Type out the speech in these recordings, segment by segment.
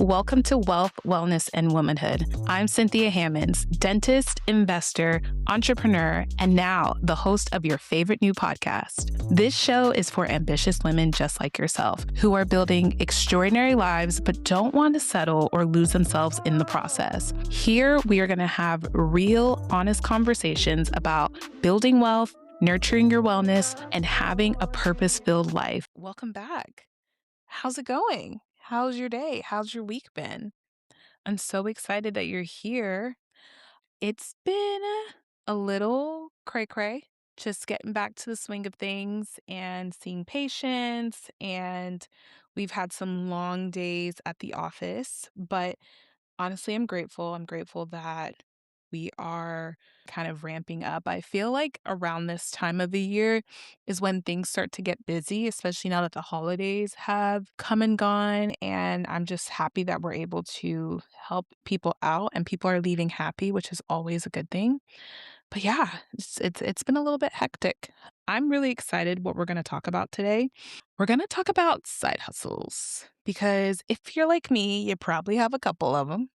Welcome to Wealth, Wellness, and Womanhood. I'm Cynthia Hammonds, dentist, investor, entrepreneur, and now the host of your favorite new podcast. This show is for ambitious women just like yourself who are building extraordinary lives but don't want to settle or lose themselves in the process. Here, we are going to have real, honest conversations about building wealth, nurturing your wellness, and having a purpose-filled life. Welcome back. How's it going? How's your day? How's your week been? I'm so excited that you're here. It's been a little cray-cray, just getting back to the swing of things and seeing patients. And we've had some long days at the office, but honestly, I'm grateful. I'm grateful that we are kind of ramping up. I feel like around this time of the year is when things start to get busy, especially now that the holidays have come and gone. And I'm just happy that we're able to help people out and people are leaving happy, which is always a good thing. But yeah, it's been a little bit hectic. I'm really excited what we're going to talk about today. We're going to talk about side hustles because if you're like me, you probably have a couple of them.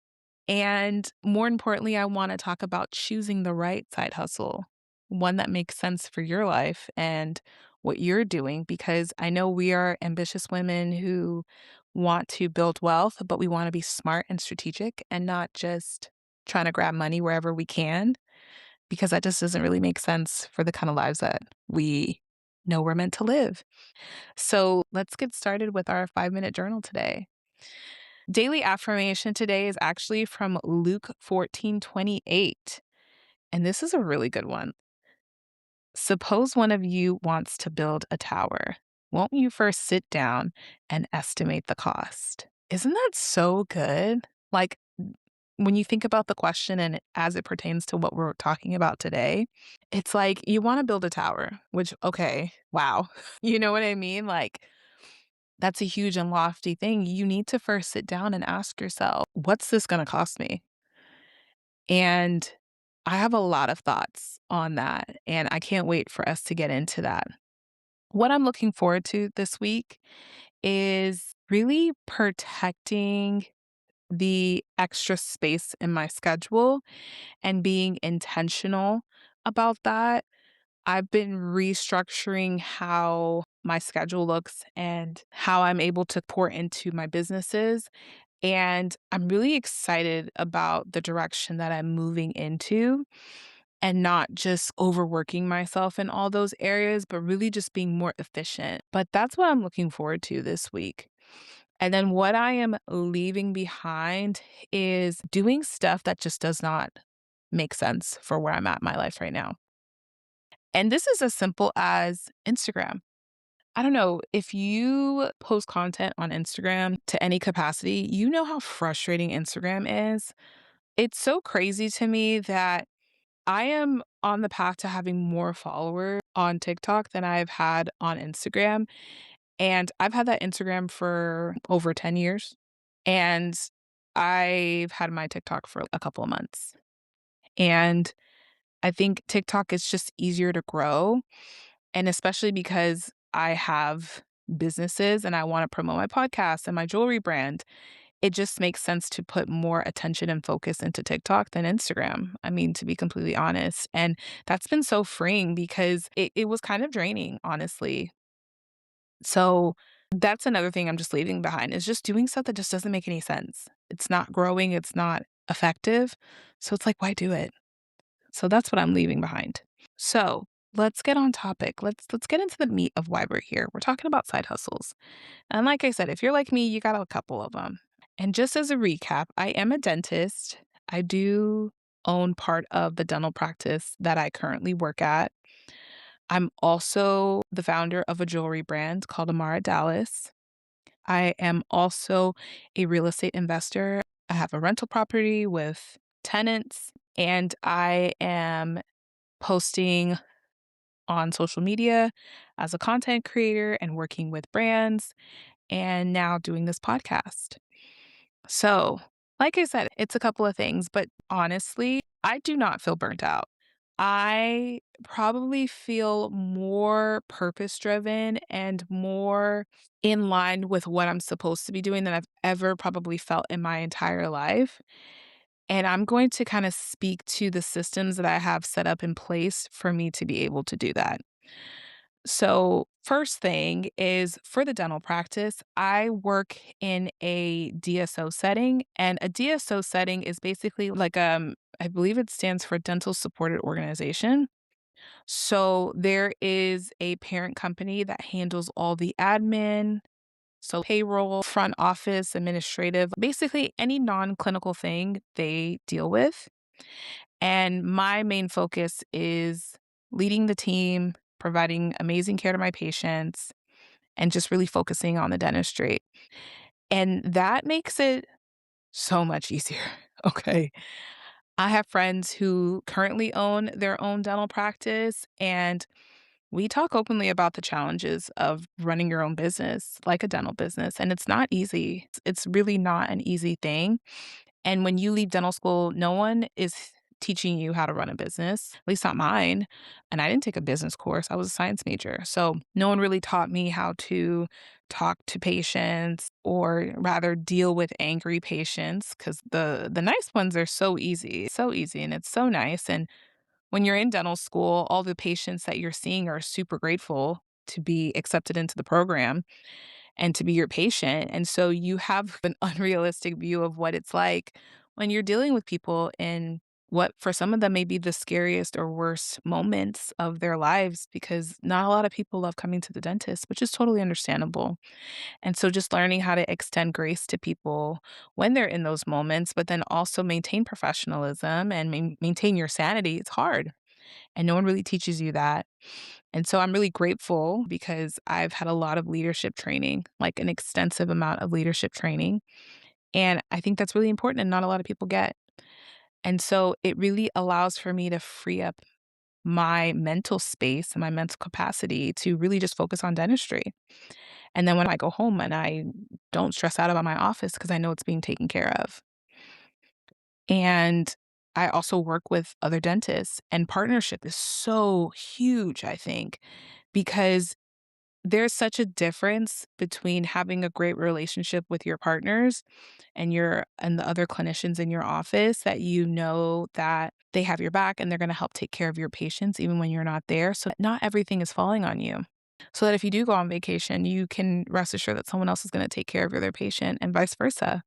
And more importantly, I want to talk about choosing the right side hustle, one that makes sense for your life and what you're doing, because I know we are ambitious women who want to build wealth, but we want to be smart and strategic and not just trying to grab money wherever we can, because that just doesn't really make sense for the kind of lives that we know we're meant to live. So let's get started with our 5-minute journal today. Daily affirmation today is actually from Luke 14:28, and this is a really good one. Suppose one of you wants to build a tower. Won't you first sit down and estimate the cost? Isn't that so good? Like, when you think about the question and as it pertains to what we're talking about today, it's like you want to build a tower, which, okay, wow. You know what I mean? Like, that's a huge and lofty thing. You need to first sit down and ask yourself, what's this going to cost me? And I have a lot of thoughts on that, and I can't wait for us to get into that. What I'm looking forward to this week is really protecting the extra space in my schedule and being intentional about that. I've been restructuring how my schedule looks and how I'm able to pour into my businesses. And I'm really excited about the direction that I'm moving into and not just overworking myself in all those areas, but really just being more efficient. But that's what I'm looking forward to this week. And then what I am leaving behind is doing stuff that just does not make sense for where I'm at in my life right now. And this is as simple as Instagram. I don't know, if you post content on Instagram to any capacity, you know how frustrating Instagram is. It's so crazy to me that I am on the path to having more followers on TikTok than I've had on Instagram. And I've had that Instagram for over 10 years. And I've had my TikTok for a couple of months. And I think TikTok is just easier to grow. And especially because I have businesses and I want to promote my podcast and my jewelry brand, it just makes sense to put more attention and focus into TikTok than Instagram. I mean, to be completely honest. And that's been so freeing because it was kind of draining, honestly. So that's another thing I'm just leaving behind is just doing stuff that just doesn't make any sense. It's not growing, it's not effective. So it's like, why do it? So that's what I'm leaving behind. So let's get on topic. Let's get into the meat of why we're here. We're talking about side hustles. And like I said, if you're like me, you got a couple of them. And just as a recap, I am a dentist. I do own part of the dental practice that I currently work at. I'm also the founder of a jewelry brand called Amara Dallas. I am also a real estate investor. I have a rental property with tenants, and I am posting on social media as a content creator and working with brands, and now doing this podcast. So, like I said, it's a couple of things, but honestly, I do not feel burnt out. I probably feel more purpose driven and more in line with what I'm supposed to be doing than I've ever probably felt in my entire life. And I'm going to kind of speak to the systems that I have set up in place for me to be able to do that. So, first thing is for the dental practice, I work in a DSO setting, and a DSO setting is basically like I believe it stands for dental supported organization. So there is a parent company that handles all the admin, so payroll, front office, administrative, basically any non-clinical thing they deal with. And my main focus is leading the team, providing amazing care to my patients, and just really focusing on the dentistry. And that makes it so much easier. Okay. I have friends who currently own their own dental practice, and we talk openly about the challenges of running your own business, like a dental business, and it's not easy. It's really not an easy thing. And when you leave dental school, no one is teaching you how to run a business, at least not mine. And I didn't take a business course, I was a science major. So no one really taught me how to talk to patients or rather deal with angry patients because the nice ones are so easy and it's so nice. And when you're in dental school, all the patients that you're seeing are super grateful to be accepted into the program and to be your patient. And so you have an unrealistic view of what it's like when you're dealing with people in what for some of them may be the scariest or worst moments of their lives because not a lot of people love coming to the dentist, which is totally understandable. And so just learning how to extend grace to people when they're in those moments, but then also maintain professionalism and maintain your sanity, it's hard. And no one really teaches you that. And so I'm really grateful because I've had a lot of leadership training, like an extensive amount of leadership training. And I think that's really important and not a lot of people get. And so it really allows for me to free up my mental space and my mental capacity to really just focus on dentistry. And then when I go home and I don't stress out about my office because I know it's being taken care of. And I also work with other dentists, and partnership is so huge, I think, because there's such a difference between having a great relationship with your partners and the other clinicians in your office that you know that they have your back and they're gonna help take care of your patients even when you're not there, so not everything is falling on you. So that if you do go on vacation, you can rest assured that someone else is gonna take care of your other patient and vice versa.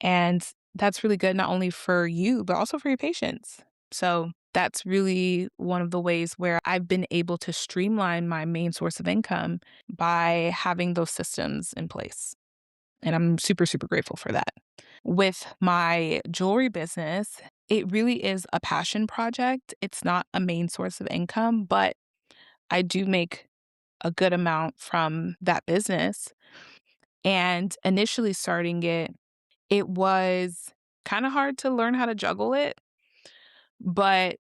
And that's really good not only for you, but also for your patients. So that's really one of the ways where I've been able to streamline my main source of income by having those systems in place. And I'm super, super grateful for that. With my jewelry business, it really is a passion project. It's not a main source of income, but I do make a good amount from that business. And initially starting it, it was kinda hard to learn how to juggle it, but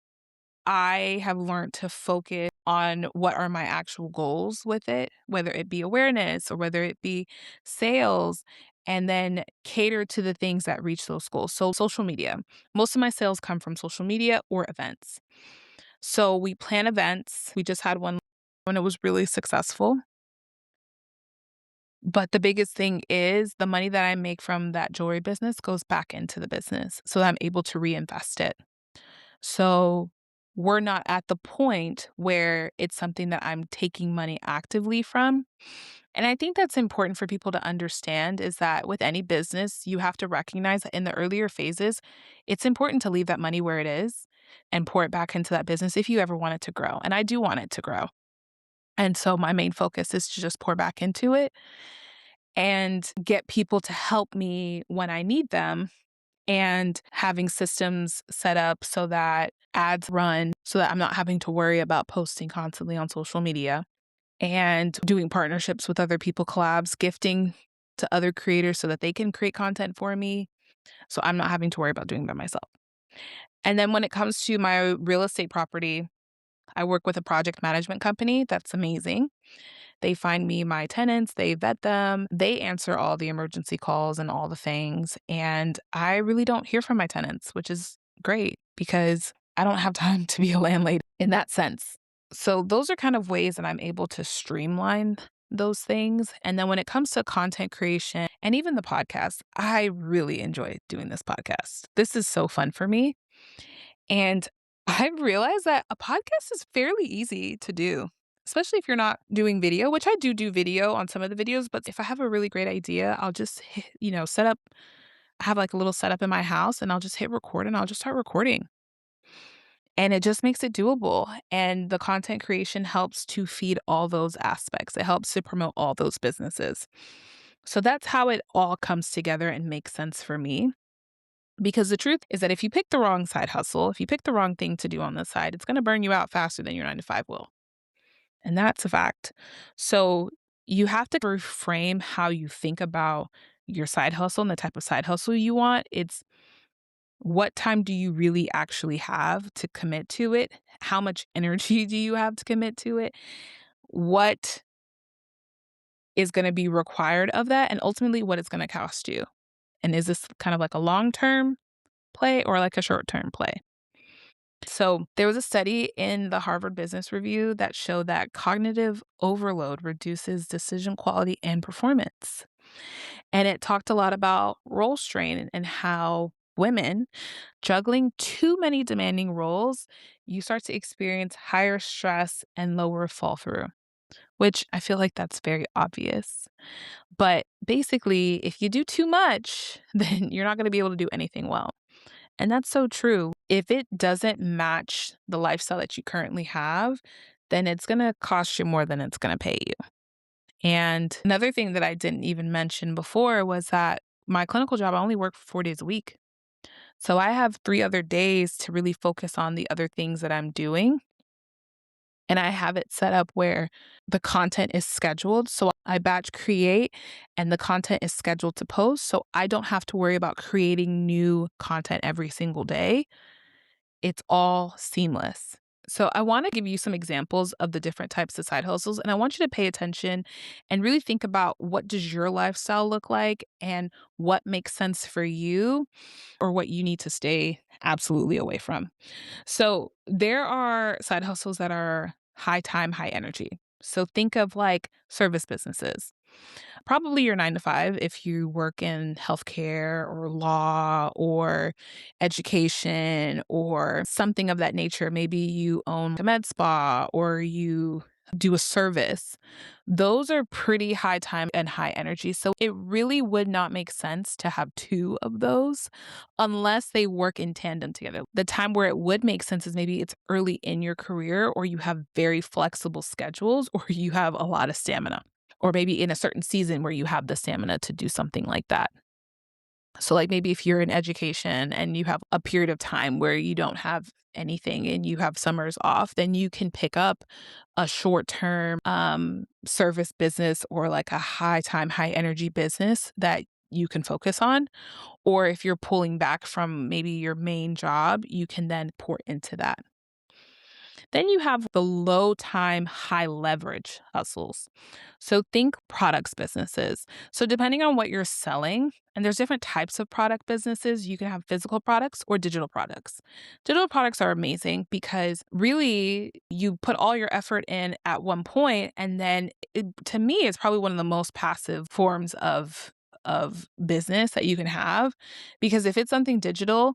I have learned to focus on what are my actual goals with it, whether it be awareness or whether it be sales, and then cater to the things that reach those goals. So social media. Most of my sales come from social media or events. So we plan events. We just had one when it was really successful. But the biggest thing is the money that I make from that jewelry business goes back into the business so that I'm able to reinvest it. So we're not at the point where it's something that I'm taking money actively from. And I think that's important for people to understand is that with any business, you have to recognize that in the earlier phases, it's important to leave that money where it is and pour it back into that business if you ever want it to grow. And I do want it to grow. And so my main focus is to just pour back into it and get people to help me when I need them and having systems set up so that ads run so that I'm not having to worry about posting constantly on social media and doing partnerships with other people, collabs, gifting to other creators so that they can create content for me. So I'm not having to worry about doing it by myself. And then when it comes to my real estate property, I work with a project management company that's amazing. They find me my tenants, they vet them, they answer all the emergency calls and all the things. And I really don't hear from my tenants, which is great because I don't have time to be a landlady in that sense. So those are kind of ways that I'm able to streamline those things. And then when it comes to content creation and even the podcast, I really enjoy doing this podcast. This is so fun for me. And I realized that a podcast is fairly easy to do, especially if you're not doing video, which I do video on some of the videos. But if I have a really great idea, I'll just, set up, have like a little setup in my house and I'll just hit record and I'll just start recording. And it just makes it doable. And the content creation helps to feed all those aspects. It helps to promote all those businesses. So that's how it all comes together and makes sense for me. Because the truth is that if you pick the wrong side hustle, if you pick the wrong thing to do on the side, it's going to burn you out faster than your 9 to 5 will. And that's a fact. So you have to reframe how you think about your side hustle and the type of side hustle you want. It's what time do you really actually have to commit to it? How much energy do you have to commit to it? What is going to be required of that? And ultimately, what it's going to cost you? And is this kind of like a long-term play or like a short-term play? So there was a study in the Harvard Business Review that showed that cognitive overload reduces decision quality and performance. And it talked a lot about role strain and how women juggling too many demanding roles, you start to experience higher stress and lower fall through, which I feel like that's very obvious. But basically, if you do too much, then you're not going to be able to do anything well. And that's so true. If it doesn't match the lifestyle that you currently have, then it's going to cost you more than it's going to pay you. And another thing that I didn't even mention before was that my clinical job, I only work 4 days a week. So I have 3 other days to really focus on the other things that I'm doing. And I have it set up where the content is scheduled. So I batch create and the content is scheduled to post. So I don't have to worry about creating new content every single day. It's all seamless. So I want to give you some examples of the different types of side hustles, and I want you to pay attention and really think about what does your lifestyle look like and what makes sense for you or what you need to stay absolutely away from. So there are side hustles that are high time, high energy. So think of like service businesses. Probably your 9 to 5 if you work in healthcare or law or education or something of that nature. Maybe you own a med spa or you do a service. Those are pretty high time and high energy. So it really would not make sense to have two of those unless they work in tandem together. The time where it would make sense is maybe it's early in your career or you have very flexible schedules or you have a lot of stamina or maybe in a certain season where you have the stamina to do something like that. So like maybe if you're in education and you have a period of time where you don't have anything and you have summers off, then you can pick up a short-term service business or like a high time, high energy business that you can focus on. Or if you're pulling back from maybe your main job, you can then pour into that. Then you have the low time, high leverage hustles. So think products businesses. So depending on what you're selling, and there's different types of product businesses, you can have physical products or digital products. Digital products are amazing because really you put all your effort in at one point, and then to me, it's probably one of the most passive forms of business that you can have because if it's something digital,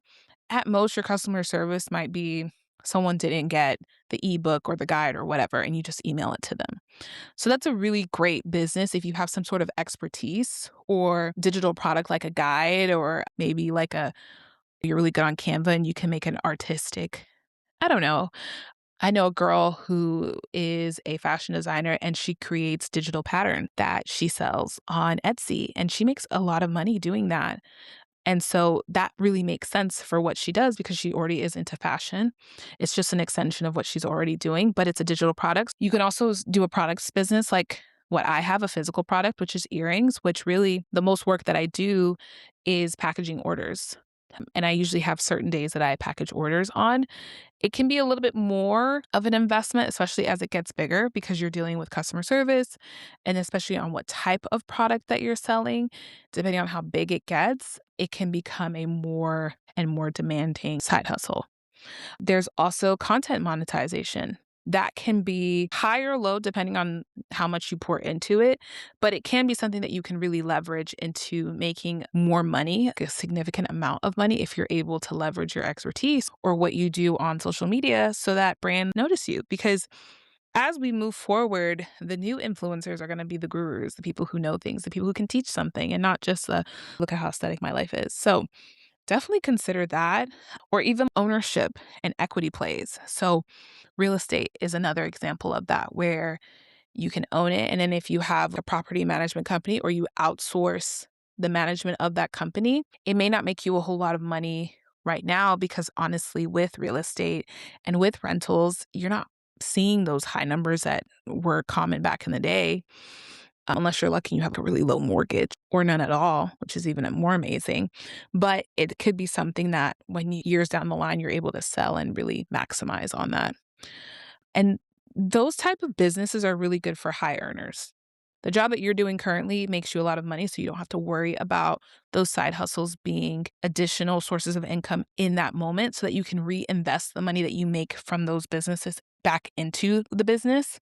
at most your customer service might be someone didn't get the ebook or the guide or whatever, and you just email it to them. So that's a really great business if you have some sort of expertise or digital product like a guide or maybe like you're really good on Canva and you can make an artistic, I don't know. I know a girl who is a fashion designer and she creates digital pattern that she sells on Etsy and she makes a lot of money doing that. And so that really makes sense for what she does because she already is into fashion. It's just an extension of what she's already doing, but it's a digital product. You can also do a products business like what I have, a physical product, which is earrings, which really the most work that I do is packaging orders. And I usually have certain days that I package orders on. It can be a little bit more of an investment, especially as it gets bigger because you're dealing with customer service and especially on what type of product that you're selling. Depending on how big it gets, it can become a more and more demanding side hustle. There's also content monetization. That can be high or low depending on how much you pour into it, but it can be something that you can really leverage into making more money, like a significant amount of money if you're able to leverage your expertise or what you do on social media so that brand notice you. Because as we move forward, the new influencers are going to be the gurus, the people who know things, the people who can teach something and not just the look at how aesthetic my life is. So definitely consider that, or even ownership and equity plays. So real estate is another example of that where you can own it. And then if you have a property management company or you outsource the management of that company, it may not make you a whole lot of money right now because honestly, with real estate and with rentals, you're not seeing those high numbers that were common back in the day. Unless you're lucky, you have a really low mortgage or none at all, which is even more amazing. But it could be something that when years down the line, you're able to sell and really maximize on that. And those type of businesses are really good for high earners. The job that you're doing currently makes you a lot of money, so you don't have to worry about those side hustles being additional sources of income in that moment so that you can reinvest the money that you make from those businesses back into the business.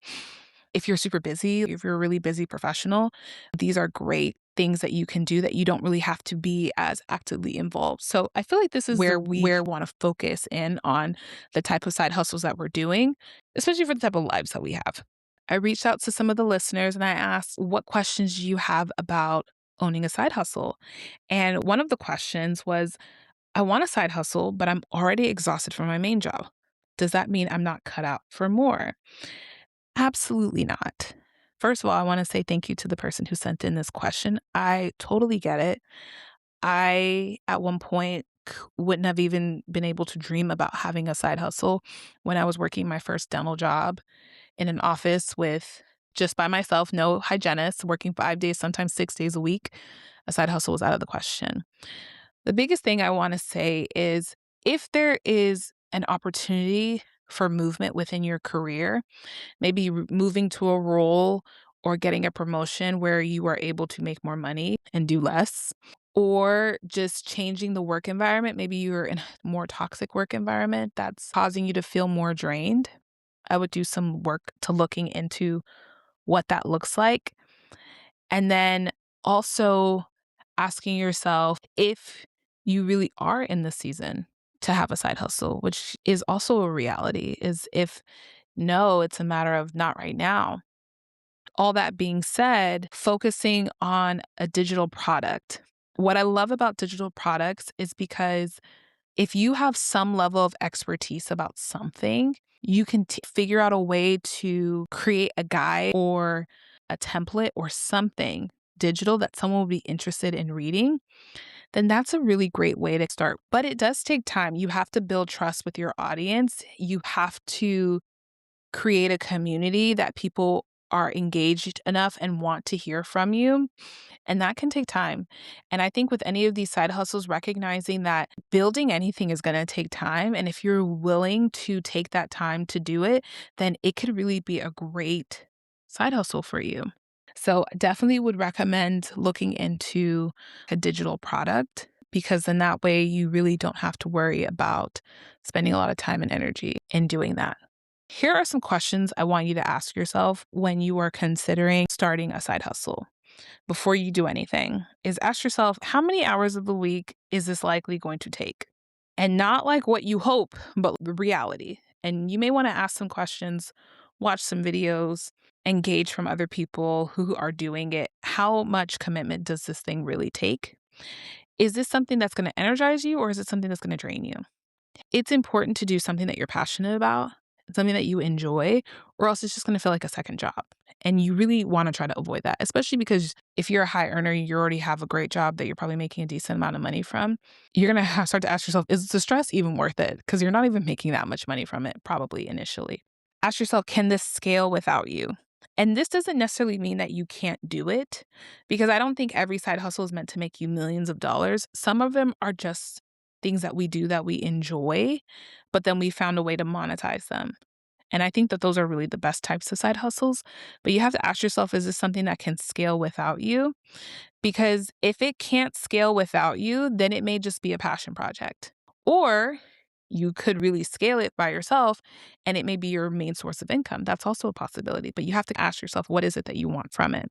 If you're super busy, if you're a really busy professional, these are great things that you can do that you don't really have to be as actively involved. So I feel like this is where we want to focus in on the type of side hustles that we're doing, especially for the type of lives that we have. I reached out to some of the listeners and I asked, what questions do you have about owning a side hustle? And one of the questions was, I want a side hustle, but I'm already exhausted from my main job. Does that mean I'm not cut out for more? Absolutely not. First of all, I want to say thank you to the person who sent in this question. I totally get it. I, at one point, wouldn't have even been able to dream about having a side hustle when I was working my first dental job in an office with just by myself, no hygienist, working 5 days, sometimes 6 days a week. A side hustle was out of the question. The biggest thing I want to say is if there is an opportunity for movement within your career, maybe moving to a role or getting a promotion where you are able to make more money and do less, or just changing the work environment. Maybe you're in a more toxic work environment that's causing you to feel more drained. I would do some work to looking into what that looks like. And then also asking yourself if you really are in the season to have a side hustle, which is also a reality, is if no, it's a matter of not right now. All that being said, focusing on a digital product. What I love about digital products is because if you have some level of expertise about something, you can figure out a way to create a guide or a template or something digital that someone will be interested in reading, then that's a really great way to start. But it does take time. You have to build trust with your audience. You have to create a community that people are engaged enough and want to hear from you. And that can take time. And I think with any of these side hustles, recognizing that building anything is going to take time. And if you're willing to take that time to do it, then it could really be a great side hustle for you. So definitely would recommend looking into a digital product because then that way you really don't have to worry about spending a lot of time and energy in doing that. Here are some questions I want you to ask yourself when you are considering starting a side hustle. Before you do anything, is ask yourself, how many hours of the week is this likely going to take? And not like what you hope, but the reality. And you may want to ask some questions, watch some videos, engage from other people who are doing it. How much commitment does this thing really take? Is this something that's going to energize you or is it something that's going to drain you? It's important to do something that you're passionate about, something that you enjoy, or else it's just going to feel like a second job. And you really want to try to avoid that, especially because if you're a high earner, you already have a great job that you're probably making a decent amount of money from. You're going to start to ask yourself, is the stress even worth it? Because you're not even making that much money from it, probably initially. Ask yourself, can this scale without you? And this doesn't necessarily mean that you can't do it, because I don't think every side hustle is meant to make you millions of dollars. Some of them are just things that we do that we enjoy, but then we found a way to monetize them. And I think that those are really the best types of side hustles. But you have to ask yourself, is this something that can scale without you? Because if it can't scale without you, then it may just be a passion project. Or You could really scale it by yourself and it may be your main source of income. That's also a possibility, but you have to ask yourself, what is it that you want from it?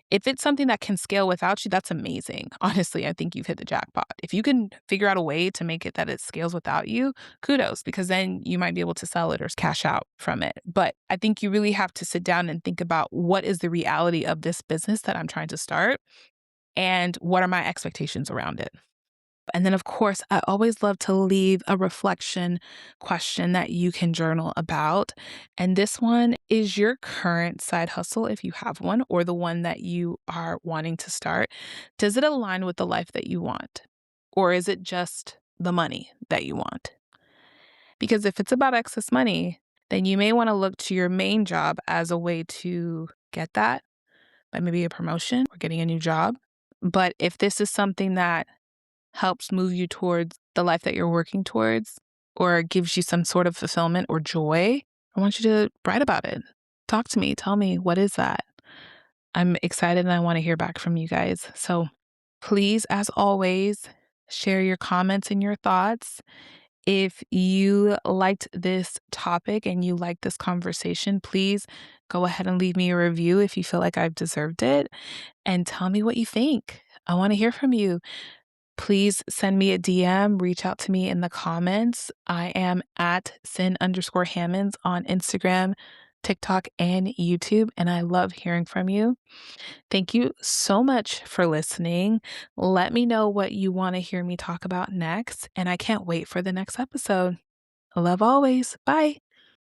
If it's something that can scale without you, that's amazing. Honestly, I think you've hit the jackpot. If you can figure out a way to make it that it scales without you, kudos, because then you might be able to sell it or cash out from it. But I think you really have to sit down and think about what is the reality of this business that I'm trying to start and what are my expectations around it. And then, of course, I always love to leave a reflection question that you can journal about. And this one is your current side hustle, if you have one, or the one that you are wanting to start. Does it align with the life that you want? Or is it just the money that you want? Because if it's about excess money, then you may want to look to your main job as a way to get that by maybe a promotion or getting a new job. But if this is something that helps move you towards the life that you're working towards or gives you some sort of fulfillment or joy, I want you to write about it. Talk to me. Tell me, what is that? I'm excited and I want to hear back from you guys. So please, as always, share your comments and your thoughts. If you liked this topic and you liked this conversation, please go ahead and leave me a review if you feel like I've deserved it and tell me what you think. I want to hear from you. Please send me a DM, reach out to me in the comments. I am at sin_Hammonds on Instagram, TikTok, and YouTube, and I love hearing from you. Thank you so much for listening. Let me know what you want to hear me talk about next, and I can't wait for the next episode. Love always. Bye.